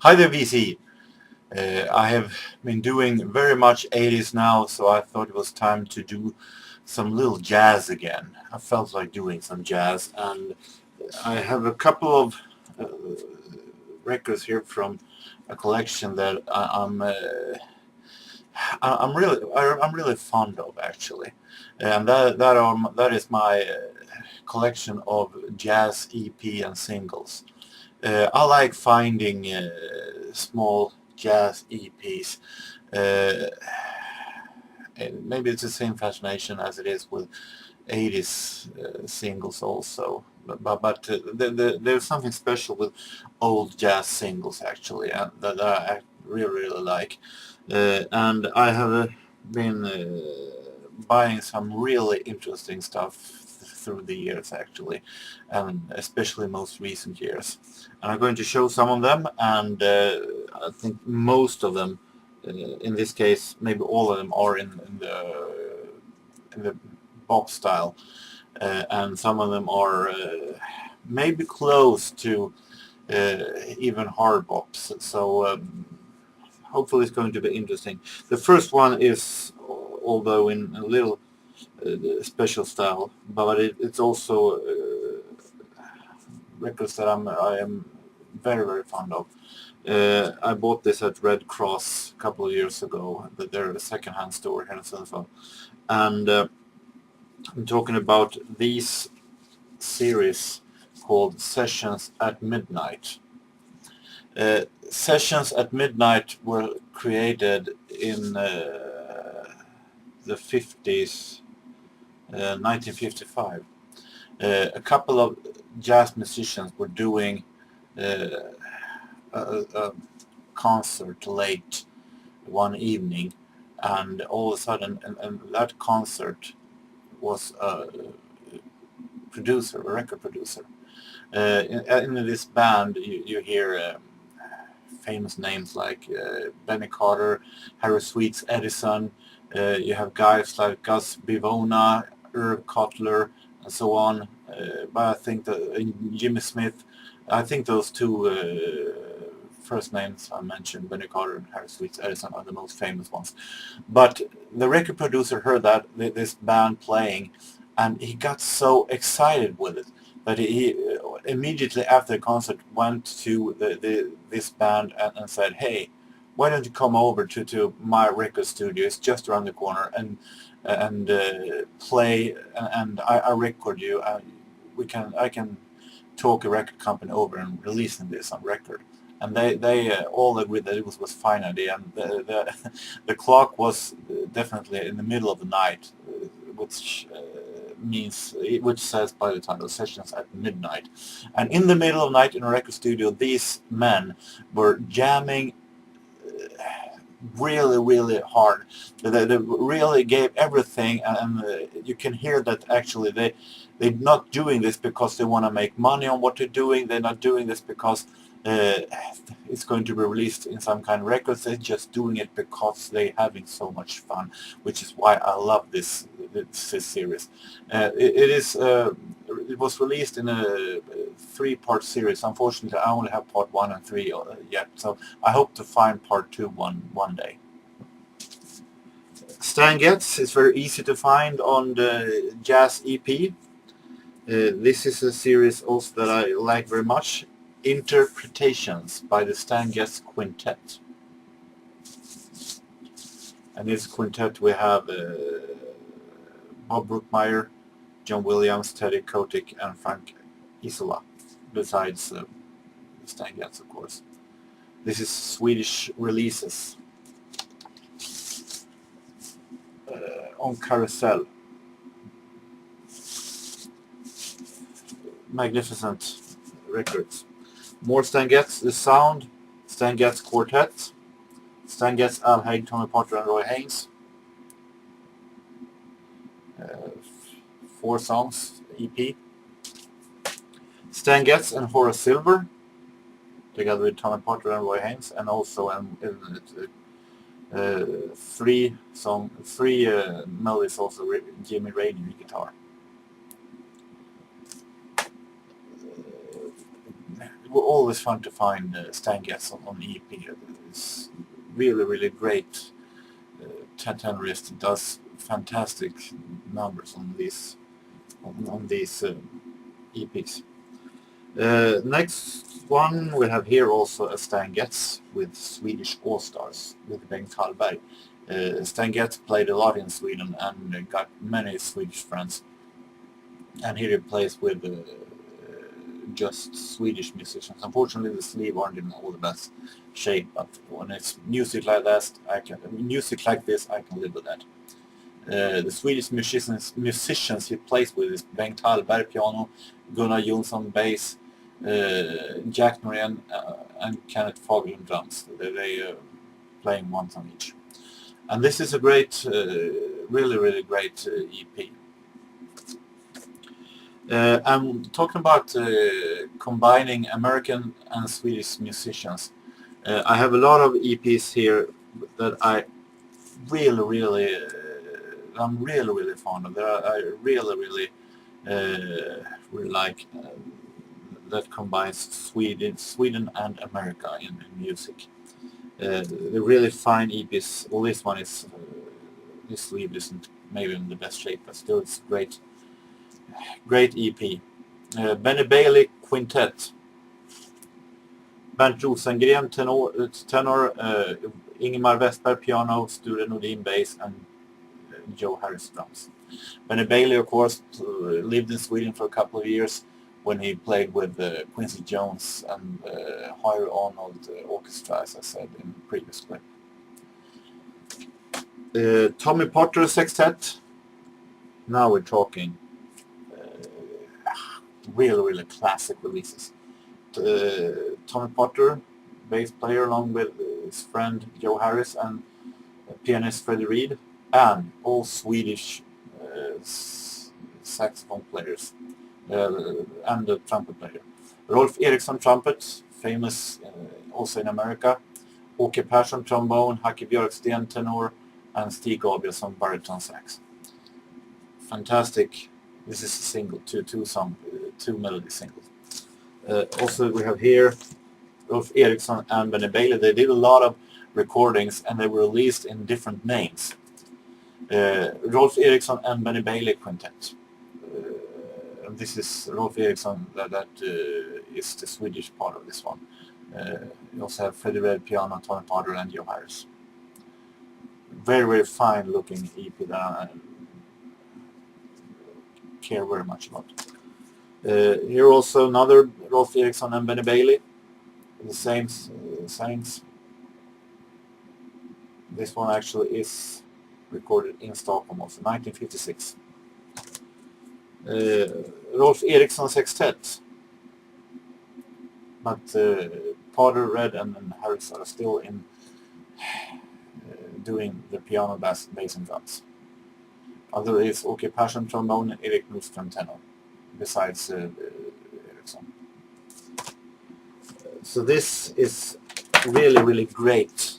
Hi there, VC. I have been doing very much 80s now, so I thought it was time to do some little jazz again. I felt like doing some jazz, and I have a couple of uh, records here from a collection that I'm really fond of actually, and that is my collection of jazz EP and singles. I like finding small jazz EPs. Uh, and maybe it's the same fascination as it is with 80s singles also. But there's something special with old jazz singles actually that I really like. And I have been buying some really interesting stuff through the years actually, and especially most recent years. And I'm going to show some of them, and I think most of them, in this case, maybe all of them are in the pop style, and some of them are maybe close to even hard bops. So hopefully it's going to be interesting. The first one is, although in a little special style, but it's also records that I am very fond of. I bought this at Red Cross a couple of years ago. They're a second-hand store here in Sundsvall, and I'm talking about these series called Sessions at Midnight. Sessions at Midnight were created in the 50s, 1955. A couple of jazz musicians were doing uh, a concert late one evening, and all of a sudden, and that concert was a producer, a record producer. In this band, you hear famous names like Benny Carter, Harry Sweets Edison. You have guys like Gus Bivona, Irv Cutler, and so on. But I think that Jimmy Smith, I think those two first names I mentioned, Benny Carter and Harry Sweets Edison, are the most famous ones. But the record producer heard that this band playing, and he got so excited with it that he immediately after the concert went to this band and said, "Hey, why don't you come over to my record studio? It's just around the corner, and play, and I record you. I can talk a record company over and releasing this on record." And they all agreed that it was a fine idea, and the clock was definitely in the middle of the night, which which says by the title Sessions at Midnight. And in the middle of the night in a record studio, these men were jamming really hard. They really gave everything, and you can hear that actually they're not doing this because they want to make money on what they're doing. They're not doing this because uh, it's going to be released in some kind of records. They're just doing it because they're having so much fun, which is why I love this series. It was released in a three-part series. Unfortunately, I only have part 1 and 3 yet, so I hope to find part 2 one day. Stan Getz is very easy to find on the Jazz EP. This is a series also that I like very much. Interpretations by the Stan Getz Quintet. And in this quintet we have Bob Brookmeyer, John Williams, Teddy Kotick, and Frank Isola, besides Stan Getz, of course. This is Swedish releases on Carousel. Magnificent records. More Stan Getz, The Sound, Stan Getz Quartet, Stan Getz, Al Haig, Tommy Potter, and Roy Haynes. 4 songs EP. Stan Getz and Horace Silver, together with Tommy Potter and Roy Haynes, and also 3 melodies also Jimmy Reid guitar. always fun to find Stan Getz on EP. It's really great tenorist, does fantastic numbers on these EPs. Next one we have here also a Stan Getz with Swedish All-Stars with Bengt Hallberg. Stan Getz played a lot in Sweden and got many Swedish friends, and here he plays with just Swedish musicians. Unfortunately, the sleeve aren't in all the best shape, but when it's music like this, I can live with that. The Swedish musicians he plays with is Bengt Hallberg piano, Gunnar Jonsson bass, Jack Norén and Kenneth Fagerlund drums. They playing one on each. And this is a great, really great EP. I'm talking about combining American and Swedish musicians. I have a lot of EPs here that I'm really fond of. I really like that combines Sweden and America in music. The really fine EPs. Well, this one is this sleeve isn't maybe in the best shape, but still it's great EP. Benny Bailey Quintet. Bernt Rosengren tenor, Ingemar Westberg piano, Sture Nordin bass, and Joe Harris drums. Benny Bailey, of course, lived in Sweden for a couple of years when he played with Quincy Jones and Harry Arnold Orchestra, as I said in the previous clip. Tommy Potter Sextet. Now we're talking really classic releases. Tommy Potter, bass player, along with his friend Joe Harris and pianist Freddie Reed, and all Swedish saxophone players and the trumpet player. Rolf Eriksson trumpet, famous also in America. Åke Persson trombone, Hacke Björksten tenor, and Stig Gabrielsson baritone sax. Fantastic. This is a single, two melody singles. Also we have here Rolf Eriksson and Benny Bailey. They did a lot of recordings and they were released in different names. Rolf Eriksson and Benny Bailey Quintet. This is Rolf Eriksson, that is the Swedish part of this one. You also have Freddie Red piano, Tommy Potter and Joe Harris. Very fine looking EP that I care very much about. Here also another Rolf Eriksson and Benny Bailey. The same signs. This one actually is recorded in Stockholm also, 1956. Rolf Eriksson Sextet. But Potter, Red and Harris are still in doing the piano, bass and drums. Other is Åke Persson trombone and Erik Nordström tenor, besides Eriksson. So this is really great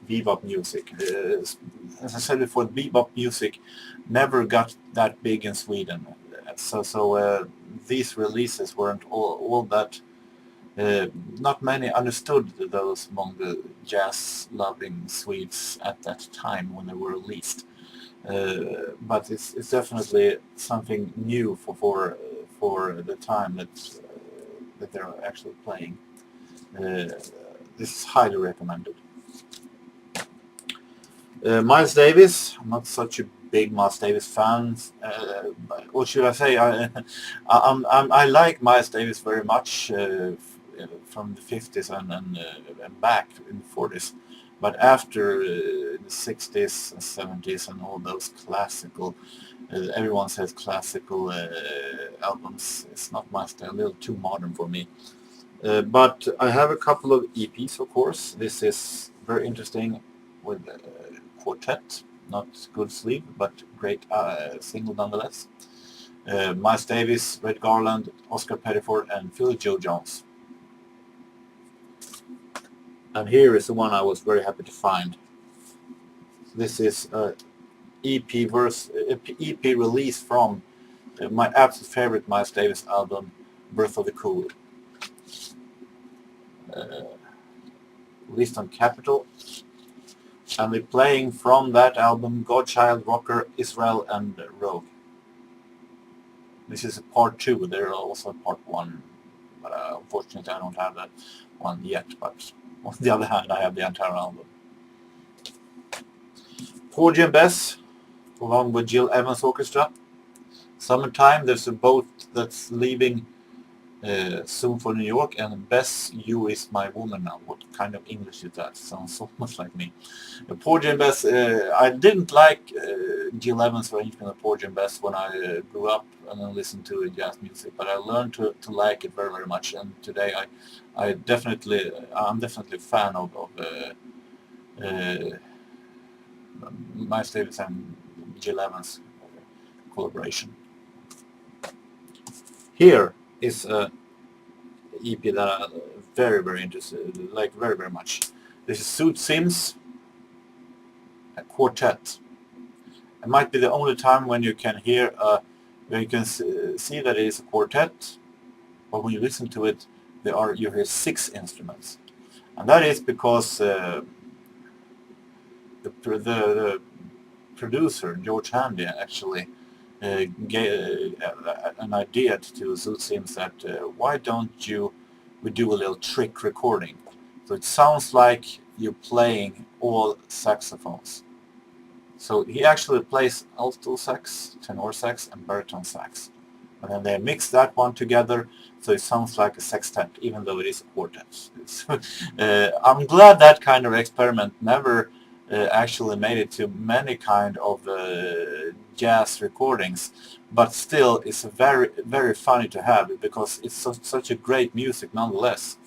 bebop music. As I said before, bebop music never got that big in Sweden. So these releases weren't all that. Not many understood those among the jazz-loving Swedes at that time when they were released. But it's definitely something new for the time that they're actually playing. This is highly recommended. Miles Davis. I'm not such a big Miles Davis fan. What should I say? I like Miles Davis very much from the 50s and back in the 40s. But after the 60s and 70s and all those classical, everyone says classical albums, it's not much, they're a little too modern for me. But I have a couple of EPs, of course. This is very interesting with quartet, not good sleeve, but great single nonetheless. Miles Davis, Red Garland, Oscar Pettiford, and Philly Joe Jones. And here is the one I was very happy to find. This is an EP release from my absolute favorite Miles Davis album, Birth of the Cool. released on Capitol. And we're playing from that album Godchild, Rocker, Israel, and Rogue. This is part 2. There are also part 1, but unfortunately I don't have that one yet. But on the other hand, I have the entire album. Porgy and Bess, along with Jill Evans Orchestra. Summertime, there's a boat that's leaving soon for New York, and Bess, you is my woman now. What kind of English is that? Sounds so much like me. Porgy and Bess, I didn't like Jill Evans' arrangement of Porgy and Bess when I grew up and then listened to jazz music, but I learned to like it very, very much, and today I'm definitely a fan of Miles Davis and Jill Evans collaboration. Here is a EP that I'm very, very interested, like very, very much. This is Sue Sims, a quartet. It might be the only time when you can hear, when you can see that it is a quartet, but when you listen to it, you hear 6 instruments, and that is because the producer George Handy actually gave an idea to Zoot Sims that why don't we do a little trick recording, so it sounds like you're playing all saxophones. So he actually plays alto sax, tenor sax, and baritone sax, and then they mix that one together, so it sounds like a sextet, even though it is a quartet. I'm glad that kind of experiment never actually made it to many kind of jazz recordings, but still it's very, very funny to have it because it's such a great music nonetheless.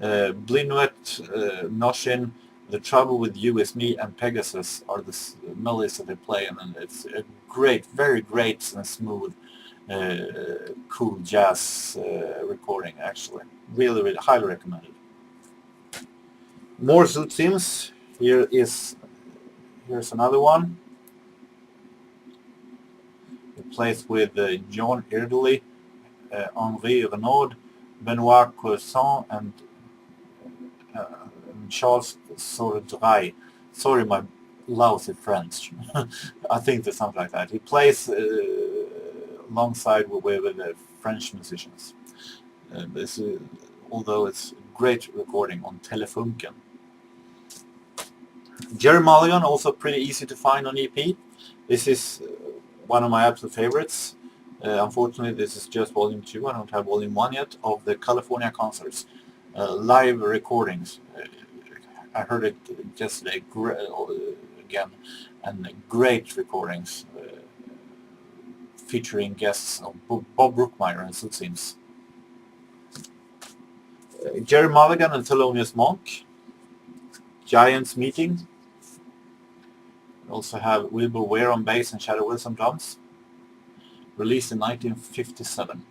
Blinuet, Noshin, The Trouble with You Is Me, and Pegasus are the melodies that they play, and it's a great, very great and smooth, cool jazz recording actually. Really, really highly recommended. More Zoot Sims. Here's another one. It plays with John Erdely, Henri Renaud, Benoit Courson, and Charles Sordray. Sorry, my lousy French. I think there's something like that. He plays alongside with French musicians. Although it's a great recording on Telefunken. Jerry Mulligan, also pretty easy to find on EP. This is one of my absolute favorites. Unfortunately, this is just volume 2. I don't have volume 1 yet of the California concerts. Live recordings. I heard it yesterday again, and great recordings featuring guests of Bob Brookmeyer and Zoot Sims. Jerry Mulligan and Thelonious Monk, Giants Meeting. We also have Wilbur Ware on bass and Shadow Wilson drums. Released in 1957.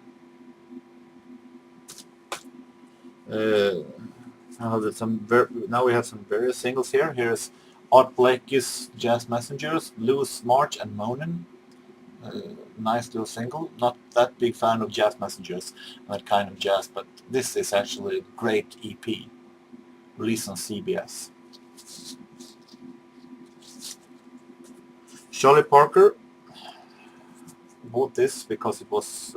Now we have some various singles here. Here's Art Blakey's Jazz Messengers, Blues March, and Moanin'. Nice little single. Not that big fan of Jazz Messengers, that kind of jazz, but this is actually a great EP. Released on CBS. Charlie Parker. Bought this because it was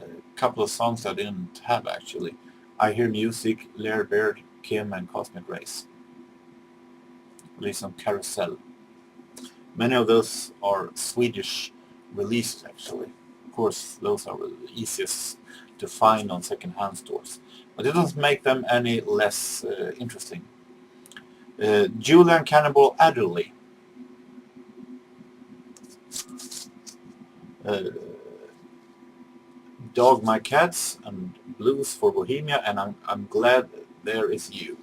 a couple of songs I didn't have actually. I Hear Music, Laird Baird, Kim, and Cosmic Race. Released on Carousel. Many of those are Swedish released actually. Of course, those are the easiest to find on second-hand stores, but it doesn't make them any less interesting. Julian Cannibal Adderley. Dog My Cats and Blues for Bohemia, and I'm Glad There Is You.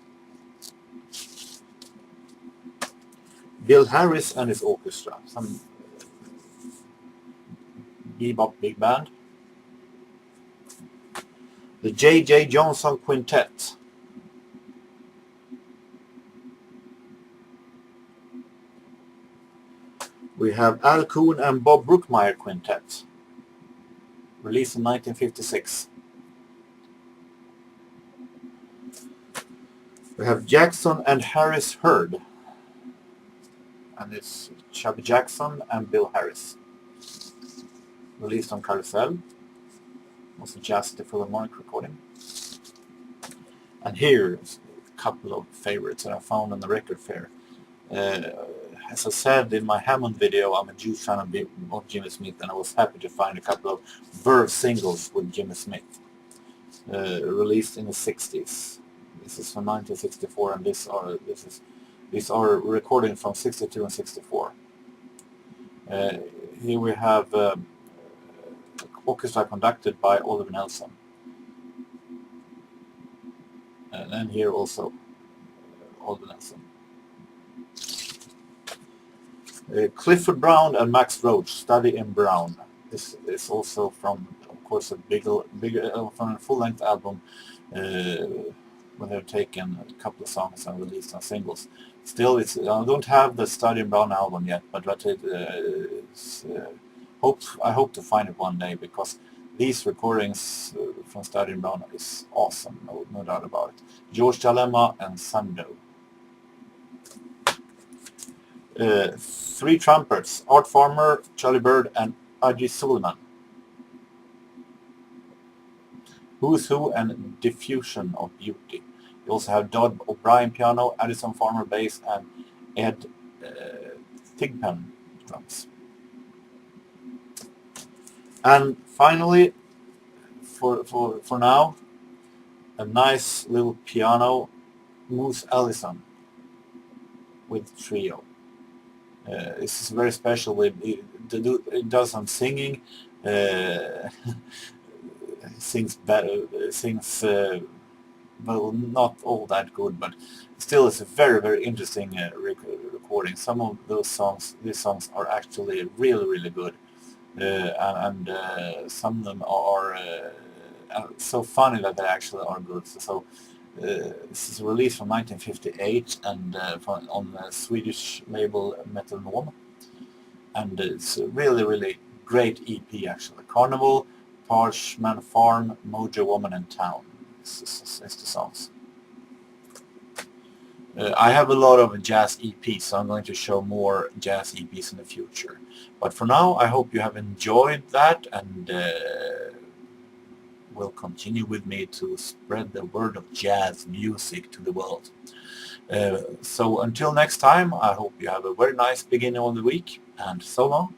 Bill Harris and his orchestra, some bebop big band. The J.J. Johnson Quintet. We have Al Coon and Bob Brookmeyer Quintet. Released in 1956. We have Jackson and Harris Heard, and it's Chubby Jackson and Bill Harris. Released on Carousel, also Jazz the Philharmonic recording. And here's a couple of favorites that I found on the record fair. As I said in my Hammond video, I'm a huge fan of Jimmy Smith, and I was happy to find a couple of Verve singles with Jimmy Smith, released in the 60s. This is from 1964, and these are recordings from 62 and 64. Here we have orchestra conducted by Oliver Nelson, and then here also Oliver Nelson. Clifford Brown and Max Roach, Study in Brown. This is also from, of course, a from a full-length album when they've taken a couple of songs and released on singles. Still, I don't have the Study in Brown album yet, but I hope to find it one day, because these recordings from Study in Brown is awesome, no doubt about it. George Jalema and Sando. Three trumpets, Art Farmer, Charlie Bird, and Aji Suleiman. Who's Who and Diffusion of Beauty. You also have Dodd O'Brien piano, Addison Farmer bass, and Ed Thigpen drums. And finally, for now, a nice little piano, Moose Allison with trio. This is very special. It does some singing. Sings better. Sings well, not all that good, but still, it's a very interesting recording. Some of these songs are actually really good, and some of them are so funny that they actually are good. So. This is a release from 1958 and on the Swedish label Metal Norm, and it's a really great EP actually. Carnival, Parchman Farm, Mojo Woman in Town. It's the songs. I have a lot of jazz EPs, so I'm going to show more jazz EPs in the future. But for now, I hope you have enjoyed that, and will continue with me to spread the word of jazz music to the world. So until next time, I hope you have a very nice beginning of the week, and so long.